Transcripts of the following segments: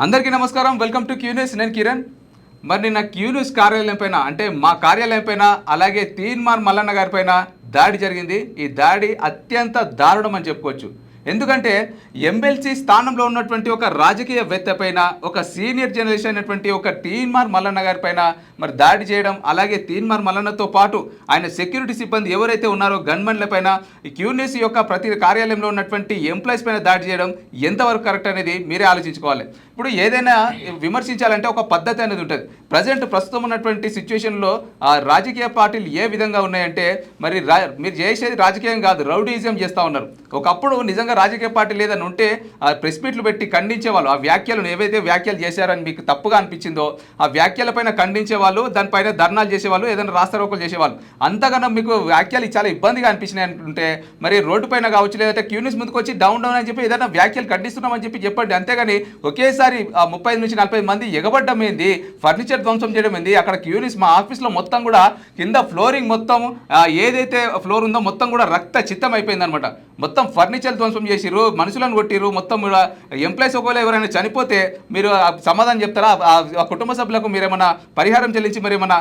అందరికీ నమస్కారం. Welcome to Q news. నేను కిరణ్. మరి నిన్న క్యూ న్యూస్ కార్యాలయం పైన అంటే మా కార్యాలయం పైన అలాగే తీన్మార్ మల్లన్న గారి పైన దాడి జరిగింది. ఈ దాడి అత్యంత దారుణం అని చెప్పుకోవచ్చు. ఎందుకంటే ఎమ్మెల్సీ స్థానంలో ఉన్నటువంటి ఒక రాజకీయవేత్త పైన ఒక సీనియర్ జర్నలిస్ట్ అయినటువంటి ఒక తీన్మార్ మల్లన్న గారి పైన మరి దాడి చేయడం, అలాగే తీన్మార్ మల్లన్నతో పాటు ఆయన సెక్యూరిటీ సిబ్బంది ఎవరైతే ఉన్నారో గన్మెన్ల పైన ఈ క్యూ న్యూస్ యొక్క ప్రతి కార్యాలయంలో ఉన్నటువంటి ఎంప్లాయీస్ పైన దాడి చేయడం ఎంతవరకు కరెక్ట్ అనేది మీరే ఆలోచించుకోవాలి. ఇప్పుడు ఏదైనా విమర్శించాలంటే ఒక పద్ధతి అనేది ఉంటుంది. ప్రస్తుతం ఉన్నటువంటి సిచ్యువేషన్లో రాజకీయ పార్టీలు ఏ విధంగా ఉన్నాయంటే మరి మీరు చేసేది రాజకీయం కాదు, రౌడీయిజం చేస్తూ ఉన్నారు. ఒకప్పుడు నిజంగా రాజకీయ పార్టీ లేదని ఉంటే ప్రెస్ మీట్లు పెట్టి ఖండించేవాళ్ళు. ఆ వ్యాఖ్యలను ఏవైతే వ్యాఖ్యలు చేశారని మీకు తప్పుగా అనిపించిందో ఆ వ్యాఖ్యలపైన ఖండించేవాళ్ళు, దానిపైన ధర్నాలు చేసేవాళ్ళు, ఏదైనా రాస్తారోకలు చేసేవాళ్ళు. అంతగానో మీకు వ్యాఖ్యలు చాలా ఇబ్బందిగా అనిపించినాయి అనుకుంటే మరి రోడ్డు పైన కావచ్చు, లేదంటే క్యూ న్యూస్ ముందుకు వచ్చి డౌన్ అని చెప్పి ఏదైనా వ్యాఖ్యలు ఖండిస్తున్నామని చెప్పండి. అంతేగాని ఒకేసారి 35 నుంచి 40 మంది ఎగబడ్డం ఏంది, ఫర్నిచర్ ధ్వంసం చేయడం ఏంది. అక్కడ క్యూ న్యూస్ మా ఆఫీస్లో మొత్తం కూడా కింద ఫ్లోరింగ్ మొత్తం ఏదైతే ఫ్లోర్ ఉందో మొత్తం కూడా రక్త చిత్తం అయిపోయింది అనమాట. మొత్తం ఫర్నిచర్ ధ్వంసం చేసిర్రు, మనుషులను కొట్టిర్రు. మొత్తం కూడా ఎంప్లాయీస్ ఒకవేళ ఎవరైనా చనిపోతే మీరు సమాధానం చెప్తారా? ఆ కుటుంబ సభ్యులకు మీరు ఏమైనా పరిహారం చెల్లించి మరి ఏమైనా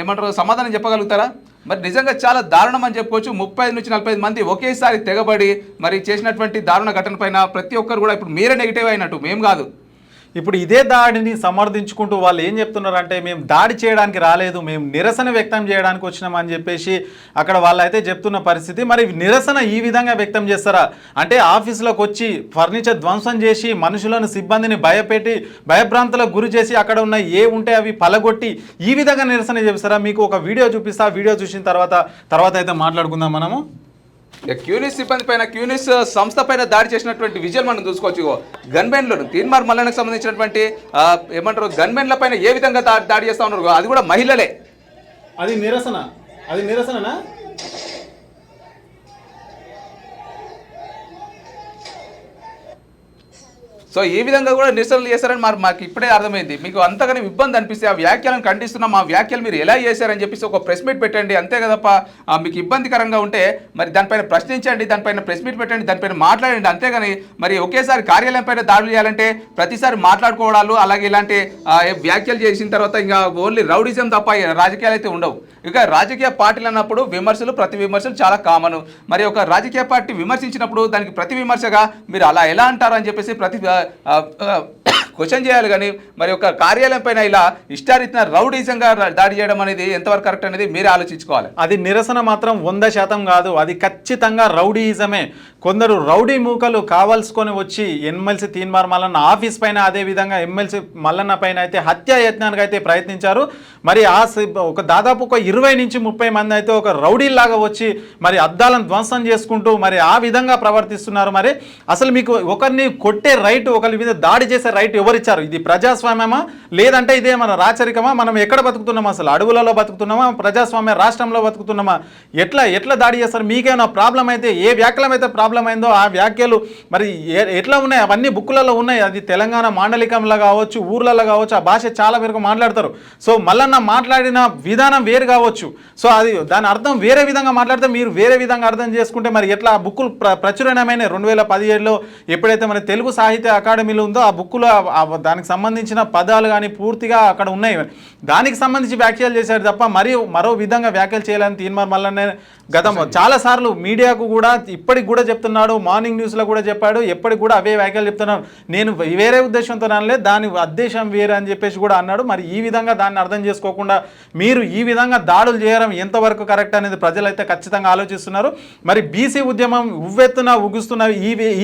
ఏమంటారు సమాధానం చెప్పగలుగుతారా? మరి నిజంగా చాలా దారుణం అని చెప్పుకోవచ్చు. 35 నుంచి 45 మంది ఒకేసారి తెగబడి మరి చేసినటువంటి దారుణ ఘటన పైన ప్రతి ఒక్కరు కూడా ఇప్పుడు మీరే నెగిటివ్ అయినట్టు, మేము కాదు. ఇప్పుడు ఇదే దాడిని సమర్థించుకుంటూ వాళ్ళు ఏం చెప్తున్నారంటే మేము దాడి చేయడానికి రాలేదు, మేము నిరసన వ్యక్తం చేయడానికి వచ్చినామని చెప్పేసి అక్కడ వాళ్ళు అయితే చెప్తున్న పరిస్థితి. మరి నిరసన ఈ విధంగా వ్యక్తం చేస్తారా అంటే ఆఫీసులోకి వచ్చి ఫర్నిచర్ ధ్వంసం చేసి మనుషులను సిబ్బందిని భయపెట్టి భయభ్రాంతులకు గురి చేసి అక్కడ ఉన్న ఏ ఉంటే అవి పలగొట్టి ఈ విధంగా నిరసన చేస్తారా? మీకు ఒక వీడియో చూపిస్తా, ఆ వీడియో చూసిన తర్వాత అయితే మాట్లాడుకుందాం మనము. క్యూనిస్ సిబ్బంది పైన క్యూనిస్ సంస్థ పైన దాడి చేసినటువంటి విజువల్ మనం చూసుకోవచ్చు. గన్మెన్లను తీన్మార్ మల్లన్నకు సంబంధించినటువంటి ఏమంటారు గన్మెన్ల పైన ఏ విధంగా దాడి చేస్తా ఉన్నారు, అది కూడా మహిళలే. అది నిరసననా? సో ఈ విధంగా కూడా నిరసనలు చేశారని మాకు ఇప్పుడే అర్థమైంది. మీకు అంతగానే ఇబ్బంది అనిపిస్తే ఆ వ్యాఖ్యలను ఖండిస్తున్నాం, ఆ వ్యాఖ్యలు మీరు ఎలా చేశారని చెప్పేసి ఒక ప్రెస్ మీట్ పెట్టండి, అంతే కదప్ప. మీకు ఇబ్బందికరంగా ఉంటే మరి దానిపైన ప్రశ్నించండి, దానిపైన ప్రెస్ మీట్ పెట్టండి, దానిపైన మాట్లాడండి. అంతేగాని మరి ఒకేసారి కార్యాలయం పైన దాడులు చేయాలంటే ప్రతిసారి మాట్లాడుకోవడాలు అలాగే ఇలాంటి వ్యాఖ్యలు చేసిన తర్వాత ఇంకా ఓన్లీ రౌడిజం తప్ప రాజకీయాలు అయితే ఉండవు. ఇక రాజకీయ పార్టీలు అన్నప్పుడు ప్రతి విమర్శలు చాలా కామన్. మరి ఒక రాజకీయ పార్టీ విమర్శించినప్పుడు దానికి ప్రతి విమర్శగా మీరు అలా ఎలా అంటారు అని చెప్పేసి క్వశ్చన్ చేయాలి. కానీ మరి ఒక కార్యాలయం పైన ఇలా ఇష్టారీతిన రౌడీజంగా దాడి చేయడం అనేది ఎంతవరకు కరెక్ట్ అనేది మీరే ఆలోచించుకోవాలి. అది నిరసన మాత్రం 100% కాదు, అది ఖచ్చితంగా రౌడీయిజమే. కొందరు రౌడీ మూకలు కావాల్సుకొని వచ్చి ఎమ్మెల్సీ తీన్మార్ మల్లన్న ఆఫీస్ పైన అదేవిధంగా ఎమ్మెల్సీ మల్లన్న పైన అయితే హత్యాయత్నానికి అయితే ప్రయత్నించారు. మరి దాదాపు ఒక 20 నుంచి 30 మంది అయితే ఒక రౌడీలాగా వచ్చి మరి అద్దాలను ధ్వంసం చేసుకుంటూ మరి ఆ విధంగా ప్రవర్తిస్తున్నారు. మరి అసలు మీకు ఒకరిని కొట్టే రైట్, ఒకరి మీద దాడి చేసే రైట్ ఎవరిచ్చారు? ఇది ప్రజాస్వామ్యమా లేదంటే ఇదే మన రాచరికమా? మనం ఎక్కడ బతుకుతున్నామా? అసలు అడవులలో బతుకుతున్నామా? ప్రజాస్వామ్య రాష్ట్రంలో బతుకుతున్నామా? ఎట్లా దాడి చేస్తారు? మీకేమైనా ప్రాబ్లం అయితే ఏ వ్యాఖ్యలం అయితే ప్రాబ్లం అయిందో ఆ వ్యాఖ్యలు మరి ఎట్లా ఉన్నాయి అవన్నీ బుక్కులలో ఉన్నాయి. అది తెలంగాణ మాండలికంలో కావచ్చు, ఊర్లలో కావచ్చు, ఆ భాష చాలా వరకు మాట్లాడతారు. సో మల్లన్న మాట్లాడిన విధానం వేరు కావచ్చు. సో అది దాని అర్థం వేరే విధంగా మాట్లాడితే మీరు వేరే విధంగా అర్థం చేసుకుంటే మరి ఎట్లా ఆ బుక్కులు ప్రచురణమైన 2017లో ఎప్పుడైతే మన తెలుగు సాహిత్య అకాడమీలో ఉందో ఆ బుక్కులో దానికి సంబంధించిన పదాలు కానీ పూర్తిగా అక్కడ ఉన్నాయి. దానికి సంబంధించి వ్యాఖ్యలు చేశారు తప్ప మరో విధంగా వ్యాఖ్యలు చేయాలని తీన్మార్ మల్లన్న గతం చాలాసార్లు మీడియాకు కూడా ఇప్పటికి కూడా చెప్తున్నాడు, మార్నింగ్ న్యూస్లో కూడా చెప్పాడు, ఎప్పటికి కూడా అవే వ్యాఖ్యలు చెప్తున్నాడు. నేను వేరే ఉద్దేశంతో అనలేదు, దాని ఉద్దేశం వేరే అని చెప్పేసి కూడా అన్నాడు. మరి ఈ విధంగా దాన్ని అర్థం చేసుకోకుండా మీరు ఈ విధంగా దాడులు చేయడం ఎంతవరకు కరెక్ట్ అనేది ప్రజలైతే ఖచ్చితంగా ఆలోచిస్తున్నారు. మరి బీసీ ఉద్యమం ఉవ్వెత్తున ఉగుస్తున్న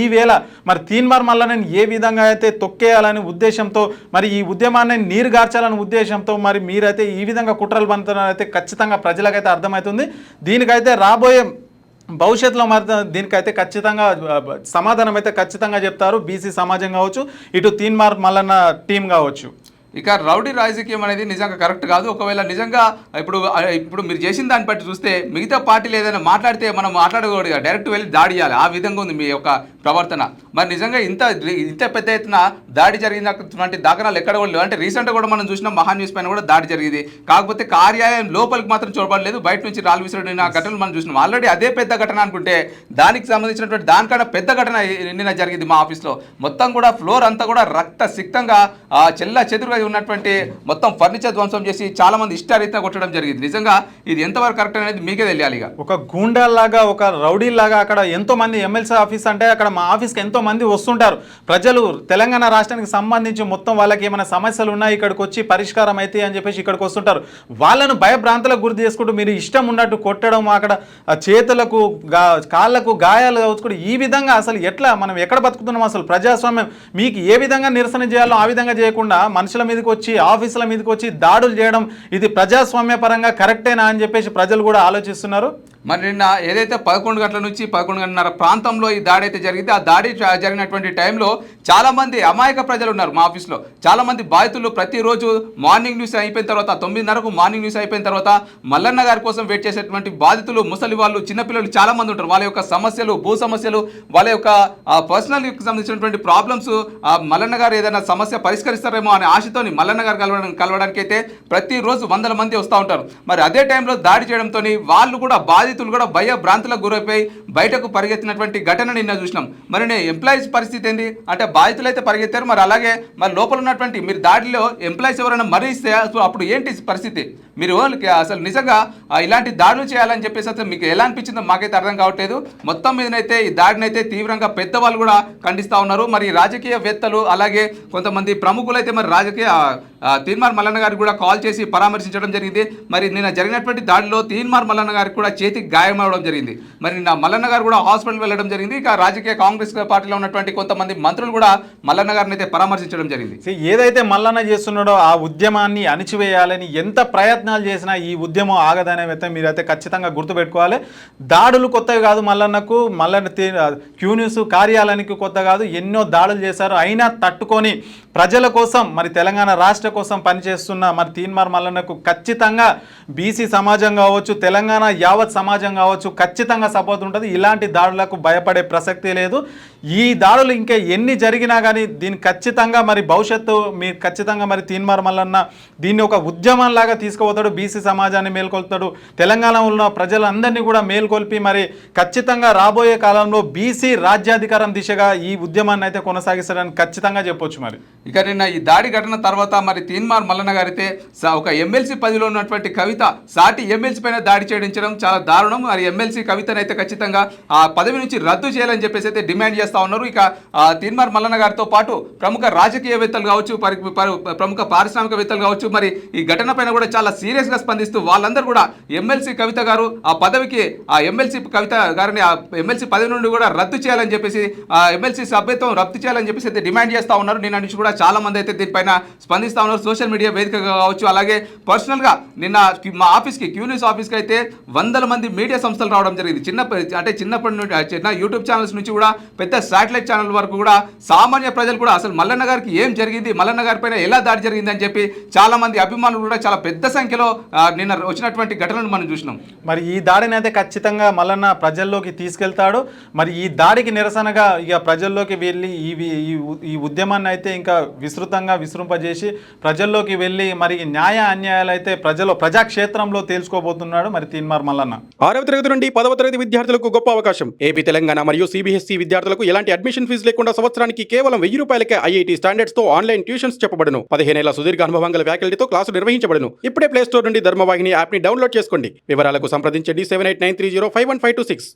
ఈ వేళ మరి తీన్మార్ మల్లన్నని ఏ విధంగా అయితే తొక్కేయాలని ఉద్దేశంతో మరి ఈ ఉద్యమాన్ని నీరుగార్చాలని ఉద్దేశంతో మరి మీరైతే ఈ విధంగా కుట్రలు పంతున్నారైతే ఖచ్చితంగా ప్రజలకైతే అర్థమవుతుంది. దీనికైతే రాబోయే భవిష్యత్తులో మరి దీనికైతే ఖచ్చితంగా సమాధానం అయితే ఖచ్చితంగా చెప్తారు బీసీ సమాజం కావచ్చు, ఇటు తీన్మార్ మల్లన్న టీం కావచ్చు. ఇక రౌడీ రాజకీయం అనేది నిజంగా కరెక్ట్ కాదు. ఒకవేళ నిజంగా ఇప్పుడు మీరు చేసిన దాన్ని బట్టి చూస్తే మిగతా పార్టీలు ఏదైనా మాట్లాడితే మనం మాట్లాడకూడదు, డైరెక్ట్ వెళ్ళి దాడి చేయాలి. ఆ విధంగా ఉంది మీ యొక్క ప్రవర్తన. మరి నిజంగా ఇంత పెద్ద ఎత్తున దాడి జరిగినటువంటి దాఖలాలు ఎక్కడ కూడా లేవు. అంటే రీసెంట్గా కూడా మనం చూసిన మహా న్యూస్ పైన కూడా దాడి జరిగింది. కాకపోతే కార్యాలయం లోపలికి మాత్రం చూడబడలేదు, బయట నుంచి రాళ్ళు విసిరిన ఘటనలు మనం చూసినాం. ఆల్రెడీ అదే పెద్ద ఘటన అనుకుంటే దానికి సంబంధించినటువంటి దానికన్నా పెద్ద ఘటన నిన్న జరిగింది మా ఆఫీస్లో. మొత్తం కూడా ఫ్లోర్ అంతా కూడా రక్త సిక్తంగా చెల్ల చెదురుగా ఉన్నటువంటి మొత్తం ఫర్నిచర్ ధ్వంసం చేసి చాలా మంది ఇష్టారీతిగా కొట్టడం జరిగింది. నిజంగా ఇది ఎంతవరకు కరెక్ట్ అనేది మీకే తెలియాలి. ఒక గూండాల్లాగా ఒక రౌడీలాగా అక్కడ ఎంతో మంది ఎమ్మెల్సీ ఆఫీస్ అంటే అక్కడ మా ఆఫీస్కి ఎంతో మంది వస్తుంటారు. ప్రజలు తెలంగాణ రాష్ట్రానికి సంబంధించి మొత్తం వాళ్ళకి ఏమైనా సమస్యలు ఉన్నాయి ఇక్కడికి వచ్చి పరిష్కారం అయితే అని చెప్పేసి ఇక్కడికి వస్తుంటారు. వాళ్ళను భయభ్రాంతులకు గురి చేసుకుంటూ మీరు ఇష్టం ఉన్నట్టు కొట్టడం, అక్కడ చేతులకు కాళ్ళకు గాయాలు కావచ్చు. ఈ విధంగా అసలు ఎట్లా మనం ఎక్కడ బతుకుతున్నాం? అసలు ప్రజాస్వామ్యం మీకు ఏ విధంగా నిరసన చేయాలో ఆ విధంగా చేయకుండా మనుషుల మీదకి వచ్చి ఆఫీసుల మీదకి వచ్చి దాడులు చేయడం ఇది ప్రజాస్వామ్య పరంగా కరెక్టేనా అని చెప్పేసి ప్రజలు కూడా ఆలోచిస్తున్నారు. మరి నిన్న ఏదైతే 11 గంటల నుంచి 11:30 ప్రాంతంలో ఈ దాడి అయితే జరిగింది, ఆ దాడి జరిగినటువంటి టైంలో చాలా మంది అమాయక ప్రజలు ఉన్నారు మా ఆఫీస్లో. చాలా మంది బాధితులు ప్రతిరోజు మార్నింగ్ న్యూస్ అయిపోయిన తర్వాత 9:30కు మార్నింగ్ న్యూస్ అయిపోయిన తర్వాత మల్లన్న గారి కోసం వెయిట్ చేసేటువంటి బాధితులు, ముసలి వాళ్ళు, చిన్నపిల్లలు చాలా మంది ఉంటారు. వాళ్ళ యొక్క సమస్యలు, భూ సమస్యలు, వాళ్ళ యొక్క పర్సనల్ సంబంధించినటువంటి ప్రాబ్లమ్స్ మల్లన్న గారు ఏదైనా సమస్య పరిష్కరిస్తారేమో అనే ఆశతోని మల్లన్న గారు కలవడానికి అయితే ప్రతిరోజు 100 మంది వస్తూ ఉంటారు. మరి అదే టైంలో దాడి చేయడంతో వాళ్ళు కూడా బాధితులు కూడా భయ భ్రాంతులకు గురైపోయి బయటకు పరిగెత్తినటువంటి ఘటన నిన్న చూసినాం. మరి ఎంప్లాయీస్ పరిస్థితి ఏంది అంటే బాధితులు అయితే పరిగెత్తారు, మరి అలాగే మరి లోపల ఉన్నటువంటి మీరు దాడిలో ఎంప్లాయీస్ ఎవరైనా మరణిస్తే అప్పుడు ఏంటి పరిస్థితి? మీరు అసలు నిజంగా ఇలాంటి దాడులు చేయాలని చెప్పేసి అసలు మీకు ఎలా అనిపించిందో మాకైతే అర్థం కావట్లేదు. మొత్తం మీదనైతే ఈ దాడినైతే తీవ్రంగా పెద్దవాళ్ళు కూడా ఖండిస్తూ ఉన్నారు. మరి రాజకీయవేత్తలు అలాగే కొంతమంది ప్రముఖులు అయితే మరి తీన్మార్ మల్లన్న గారికి కూడా కాల్ చేసి పరామర్శించడం జరిగింది. మరి నిన్న జరిగినటువంటి దాడిలో తీన్మార్ మల్లన్న గారికి కూడా చేతికి గాయం అవడం జరిగింది. మరి నిన్న మల్లన్న గారు కూడా హాస్పిటల్ వెళ్ళడం జరిగింది. ఇక రాజకీయ కాంగ్రెస్ పార్టీలో ఉన్నటువంటి కొంతమంది మంత్రులు కూడా మల్లన్న గారిని అయితే పరామర్శించడం జరిగింది. ఏదైతే మల్లన్న చేస్తున్నాడో ఆ ఉద్యమాన్ని అణిచివేయాలని ఎంత ప్రయత్నాలు చేసినా ఈ ఉద్యమం ఆగదనే మీరైతే ఖచ్చితంగా గుర్తుపెట్టుకోవాలి. దాడులు కొత్తవి కాదు మల్లన్నకు, క్యూ న్యూస్ కార్యాలయానికి కొత్త కాదు, ఎన్నో దాడులు చేశారు. అయినా తట్టుకొని ప్రజల కోసం మరి తెలంగాణ రాష్ట్ర కోసం పనిచేస్తున్న మరి తీన్మార్ మల్లన్నకు ఖచ్చితంగా బీసీ సమాజం కావచ్చు, తెలంగాణ యావత్ సమాజం కావచ్చు ఖచ్చితంగా సపోర్ట్ ఉంటుంది. ఇలాంటి దాడులకు భయపడే ప్రసక్తి లేదు. ఈ దాడులు ఇంకా ఎన్ని జరిగినా కానీ దీన్ని ఖచ్చితంగా మరి భవిష్యత్తు మీరు ఖచ్చితంగా మరి తీన్మార్ మల్లన్న దీన్ని ఒక ఉద్యమంలాగా తీసుకుపోతాడు. బీసీ సమాజాన్ని మేల్కొల్పుతాడు, తెలంగాణలో ఉన్న ప్రజలందరినీ కూడా మేల్కొల్పి మరి ఖచ్చితంగా రాబోయే కాలంలో బీసీ రాజ్యాధికారం దిశగా ఈ ఉద్యమాన్ని అయితే కొనసాగిస్తాడని ఖచ్చితంగా చెప్పొచ్చు. మరి ఇక నిన్న ఈ దాడి ఘటన తర్వాత మరి తీన్మార్ మల్లన్న గారైతే ఒక ఎమ్మెల్సీ పదవిలో ఉన్నటువంటి కవిత సాటి ఎమ్మెల్సీ పైన దాడి చేయించడం చాలా దారుణం. మరి ఎమ్మెల్సీ కవితను అయితే ఖచ్చితంగా ఆ పదవి నుంచి రద్దు చేయాలని చెప్పేసి అయితే డిమాండ్ చేస్తూ ఉన్నారు. ఇక తీన్మార్ మల్లన్న గారితో పాటు ప్రముఖ రాజకీయవేత్తలు కావచ్చు, ప్రముఖ పారిశ్రామికవేత్తలు కావచ్చు, మరి ఈ ఘటన పైన కూడా చాలా సీరియస్గా స్పందిస్తూ వాళ్ళందరూ కూడా ఎమ్మెల్సీ కవిత గారు ఆ పదవికి ఆ ఎమ్మెల్సీ కవిత గారిని ఆ ఎమ్మెల్సీ పదవి నుండి కూడా రద్దు చేయాలని చెప్పేసి ఆ ఎమ్మెల్సీ సభ్యత్వం రద్దు చేయాలని చెప్పేసి అయితే డిమాండ్ చేస్తూ ఉన్నారు. నిన్న నుంచి కూడా చాలా మంది అయితే దీనిపైన స్పందిస్తూ ఉన్నారు. సోషల్ మీడియా వేదికగా కావచ్చు, అలాగే పర్సనల్గా నిన్న మా ఆఫీస్కి క్యూ న్యూస్ ఆఫీస్కి అయితే 100 మంది మీడియా సంస్థలు రావడం జరిగింది. చిన్నప్పటి నుండి చిన్న యూట్యూబ్ ఛానల్స్ నుంచి కూడా పెద్ద శాటిలైట్ ఛానల్ వరకు కూడా సామాన్య ప్రజలు కూడా అసలు మల్లన్న గారికి ఏం జరిగింది, మల్లన్న గారి పైన ఎలా దాడి జరిగింది అని చెప్పి చాలా మంది అభిమానులు కూడా చాలా పెద్ద సంఖ్యలో నిన్న వచ్చినటువంటి ఘటనను మనం చూసినాం. మరి ఈ దాడిని అయితే ఖచ్చితంగా మల్లన్న ప్రజల్లోకి తీసుకెళ్తాడు. మరి ఈ దాడికి నిరసనగా ఇక ప్రజల్లోకి వెళ్ళి ఈ ఉద్యమాన్ని అయితే ఇంకా విస్తృంపజేసి ప్రజల్లోకి వెళ్ళి మరి న్యాయ అన్యాయాలు అయితే ప్రజాక్షేత్రంలో తేల్చుకోబోతున్నాడు మరి తీన్మార్ మల్లన్న. 6వ తరగతి నుండి 10వ తరగతి విద్యార్థులకు గొప్ప అవకాశం. ఏపీ, తెలంగాణ మరియు సిబిఎస్ఈ విద్యార్థులకు ఎలాంటి అడ్మిషన్ ఫీజు లేకుండా సంవత్సరానికి కేవలం 1000 రూపాయలకే ఐఐటీ స్టాండర్డ్స్ తో ఆన్లైన్ ట్యూషన్స్ చెప్పబడును. 15 ఏళ్ల సుదీర్ఘ అనుభవం గల ఫ్యాకల్టీతో క్లాసులు నిర్వహించబడును. ఇప్పుడే ప్లే స్టోర్ నుండి ధర్మవాహిని యాప్ ని డౌన్లోడ్ చేసుకోండి. వివరాలకు సంప్రదించండి 7893051526.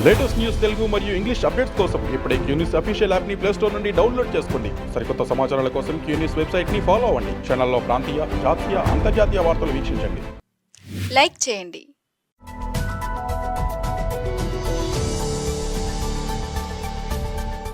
లేటెస్ట్ న్యూస్ తెలుగు మరియు ఇంగ్లీష్ అప్డేట్స్ కోసం ఇప్పుడే క్యూ న్యూస్ అఫీషియల్ యాప్ ని ప్లే స్టోర్ నుండి డౌన్లోడ్ చేసుకోండి. సరికొత్త సమాచారాల కోసం క్యూ న్యూస్ వెబ్సైట్ ని ఫాలో అవ్వండి. ఛానల్లో ప్రాంతీయ, జాతీయ, అంతర్జాతీయ వార్తలు వీక్షించండి. లైక్ చేయండి,